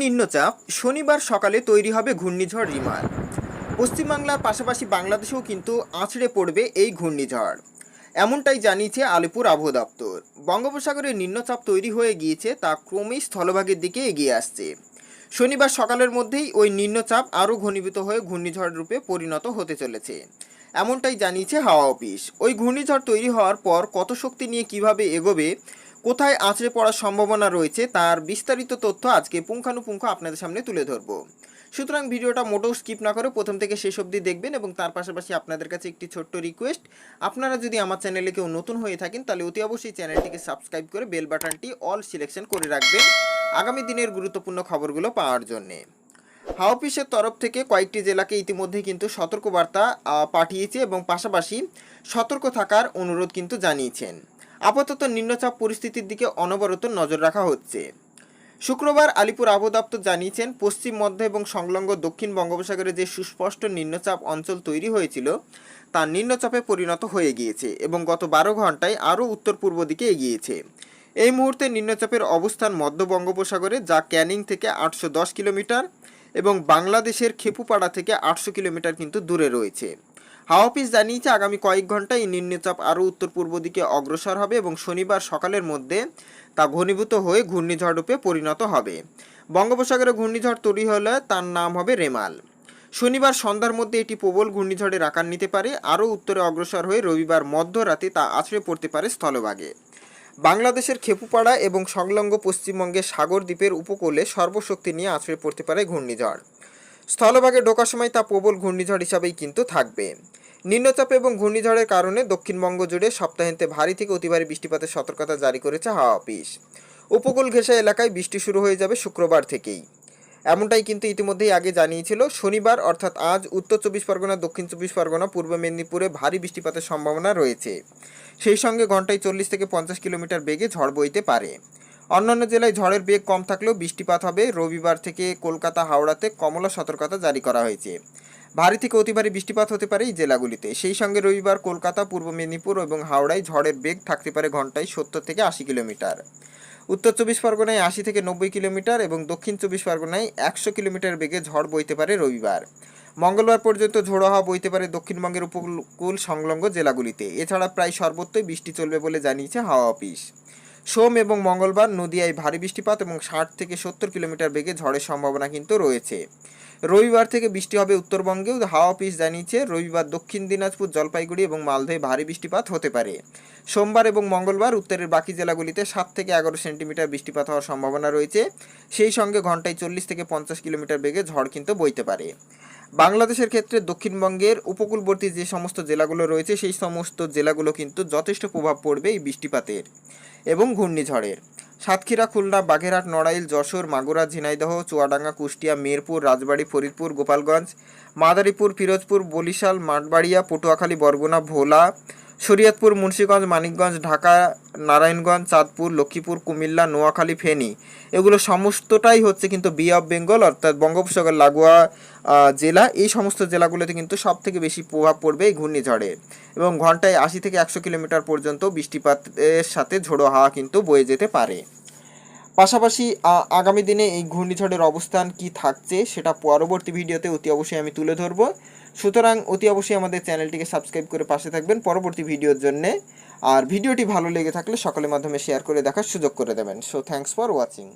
নিম্নচাপ শনিবার সকালে তৈরি হবে ঘূর্ণিঝড় রিমাল। পশ্চিমবাংলার পাশাপাশি বাংলাদেশেও কিন্তু আছড়ে পড়বে এই ঘূর্ণিঝড়, এমনটাই জানিয়েছে আলিপুর আবহাওয়া দপ্তর। বঙ্গোপসাগরে নিম্নচাপ তৈরি হয়ে গিয়েছে, তা ক্রমেই স্থলভাগের দিকে এগিয়ে আসছে। শনিবার সকালের মধ্যেই ওই নিম্নচাপ আরও ঘনীভূত হয়ে ঘূর্ণিঝড় রূপে পরিণত হতে চলেছে, এমনটাই জানিয়েছে হাওয়া অফিস। ওই ঘূর্ণিঝড় তৈরি হওয়ার পর কত শক্তি নিয়ে কিভাবে এগোবে, কোথায় আছড়ে পড়ার সম্ভাবনা রয়েছে, তার বিস্তারিত তথ্য আজকে পুঙ্খানুপুঙ্খ আপনাদের সামনে তুলে ধরব। সুতরাং ভিডিওটা মোটেও স্কিপ না করে প্রথম থেকে শেষ অবধি দেখবেন। এবং তার পাশাপাশি আপনাদের কাছে একটি ছোট্ট রিকোয়েস্ট, আপনারা যদি আমার চ্যানেলে কেউ নতুন হয়ে থাকেন তাহলে অতি অবশ্যই চ্যানেলটিকে সাবস্ক্রাইব করে বেল বাটনটি অল সিলেকশন করে রাখবেন আগামী দিনের গুরুত্বপূর্ণ খবরগুলো পাওয়ার জন্যে। হাওয়া অফিসের তরফ থেকে কয়েকটি জেলাকে ইতিমধ্যে কিন্তু সতর্কবার্তা পাঠিয়েছে এবং পাশাপাশি সতর্ক থাকার অনুরোধ কিন্তু জানিয়েছেন। আপাতত নিম্নচাপ পরিস্থিতির দিকে অনবরত নজর রাখা হচ্ছে। শুক্রবার আলিপুর আবহাওয়া দপ্তর জানিয়েছেন, পশ্চিম মধ্য এবং সংলগ্ন দক্ষিণ বঙ্গোপসাগরে যে সুস্পষ্ট নিম্নচাপ অঞ্চল তৈরি হয়েছিল তা নিম্নচাপে পরিণত হয়ে গিয়েছে এবং গত 12 ঘন্টায় আরও উত্তর পূর্ব দিকে এগিয়েছে। এই মুহূর্তে নিম্নচাপের অবস্থান মধ্য বঙ্গোপসাগরে, যা ক্যানিং থেকে 810 কিলোমিটার এবং বাংলাদেশের খেপুপাড়া থেকে 800 কিলোমিটার কিন্তু দূরে রয়েছে। হাওয়া অফিস জানিয়েছে, আগামী কয়েক ঘন্টায় এই নিম্নচাপ আরও উত্তর পূর্ব দিকে অগ্রসর হবে এবং শনিবার সকালের মধ্যে তা ঘনীভূত হয়ে ঘূর্ণিঝড় রূপে পরিণত হবে। বঙ্গোপসাগরে ঘূর্ণিঝড় তৈরি হলে তার নাম হবে রেমাল। শনিবার সন্ধ্যার মধ্যে এটি প্রবল ঘূর্ণিঝড়ের আকার নিতে পারে। আরও উত্তরে অগ্রসর হয়ে রবিবার মধ্যরাতে তা আছড়ে পড়তে পারে স্থলভাগে। বাংলাদেশের খেপুপাড়া এবং সংলগ্ন পশ্চিমবঙ্গের সাগর দ্বীপের উপকূলে সর্বশক্তি নিয়ে আছড়ে পড়তে পারে ঘূর্ণিঝড়। স্থলভাগে ঢোকার সময় তা প্রবল ঘূর্ণিঝড় হিসাবেই কিন্তু থাকবে। নিম্নচাপ এবং ঘূর্ণিঝড়ের কারণে দক্ষিণবঙ্গ জুড়ে সপ্তাহান্তে ভারী থেকে অতি ভারী বৃষ্টিপাতের সতর্কতা জারি করেছে হাওয়া অফিস। উপকূল ঘেঁষা এলাকায় বৃষ্টি শুরু হয়ে যাবে শুক্রবার থেকেই, এমনটাই কিন্তু ইতিমধ্যেই আগে জানিয়েছিল। শনিবার অর্থাৎ আজ উত্তর 24 পরগনা, দক্ষিণ 24 পরগনা, পূর্ব মেদিনীপুরে ভারী বৃষ্টিপাতের সম্ভাবনা রয়েছে। সেই সঙ্গে ঘন্টায় 40 থেকে 50 কিলোমিটার বেগে ঝড় বইতে পারে। অন্যান্য জেলায় ঝড়ের বেগ কম থাকলেও বৃষ্টিপাত হবে। রবিবার থেকে কলকাতা, হাওড়াতে কমলা সতর্কতা জারি করা হয়েছে। ভারী থেকে অতি ভারী বৃষ্টিপাত হতে পারে এই জেলাগুলিতে। সেই সঙ্গে রবিবার কলকাতা, পূর্ব মেদিনীপুর এবং হাওড়ায় ঝড়ের বেগ থাকতে পারে ঘন্টায় 70 থেকে 80 কিলোমিটার। উত্তর 24 পরগনায় 80 থেকে 90 কিলোমিটার এবং দক্ষিণ 24 পরগনায় 100 কিলোমিটার বেগে ঝড় বইতে পারে রবিবার। মঙ্গলবার পর্যন্ত ঝোড়ো হাওয়া বইতে পারে দক্ষিণবঙ্গের উপকূল সংলগ্ন জেলাগুলিতে। এছাড়া প্রায় সর্বত্রই বৃষ্টি চলবে বলে জানিয়েছে হাওয়া অফিস। সোম এবং মঙ্গলবার নদিয়ায় ভারী বৃষ্টিপাত এবং 60 থেকে 70 কিলোমিটার বেগে ঝড়ের সম্ভাবনা কিন্তু রয়েছে। রবিবার থেকে বৃষ্টি হবে উত্তরবঙ্গেও। হাওয়া অফিস জানিয়েছে, রবিবার দক্ষিণ দিনাজপুর, জলপাইগুড়ি এবং মালদহে ভারী বৃষ্টিপাত হতে পারে। সোমবার এবং মঙ্গলবার উত্তরের বাকি জেলাগুলিতে 7 থেকে 11 সেন্টিমিটার বৃষ্টিপাত হওয়ার সম্ভাবনা রয়েছে। সেই সঙ্গে ঘন্টায় 40 থেকে 50 কিলোমিটার বেগে ঝড় কিন্তু বইতে পারে। বাংলাদেশের ক্ষেত্রে দক্ষিণবঙ্গের উপকূলবর্তী যে সমস্ত জেলাগুলো রয়েছে সেই সমস্ত জেলাগুলো কিন্তু যথেষ্ট প্রভাব পড়বে এই বৃষ্টিপাতের এবং ঘূর্ণিঝড়ের। সাতক্ষীরা, খুলনা, বাগেরহাট, নড়াইল, যশোর, মাগুরা, ঝিনাইদহ, চুয়াডাঙ্গা, কুষ্টিয়া, মেহেরপুর, রাজবাড়ী, ফরিদপুর, গোপালগঞ্জ, মাদারীপুর, পিরোজপুর, বরিশাল, মাঠবাড়িয়া, পটুয়াখালী, বরগুনা, ভোলা, শরীয়তপুর, মুন্সিগঞ্জ, মানিকগঞ্জ, ঢাকা, নারায়ণগঞ্জ, চাঁদপুর, লক্ষ্মীপুর, কুমিল্লা, নোয়াখালী, ফেনী, এগুলো সমস্তটাই হচ্ছে কিন্তু বে অফ বেঙ্গল অর্থাৎ বঙ্গোপসাগর লাগোয়া জেলা। এই সমস্ত জেলাগুলোতে কিন্তু সব থেকে বেশি প্রভাব পড়বে এই ঘূর্ণিঝড়ের এবং ঘন্টায় 80 থেকে 100 কিলোমিটার পর্যন্ত বৃষ্টিপাতের সাথে ঝোড়ো হাওয়া কিন্তু বয়ে যেতে পারে। পাশাপাশি আগামী দিনে এই ঘূর্ণিঝড়ের অবস্থান কি থাকছে সেটা পরবর্তী ভিডিওতে অতি অবশ্যই আমি তুলে ধরব। সুতরাং অতি অবশ্যই আমাদের চ্যানেলটিকে সাবস্ক্রাইব করে পাশে থাকবেন পরবর্তী ভিডিওর জন্যে। আর ভিডিওটি ভালো লেগে থাকলে সকলের মাধ্যমে শেয়ার করে দেখার সুযোগ করে দেবেন। So thanks for watching.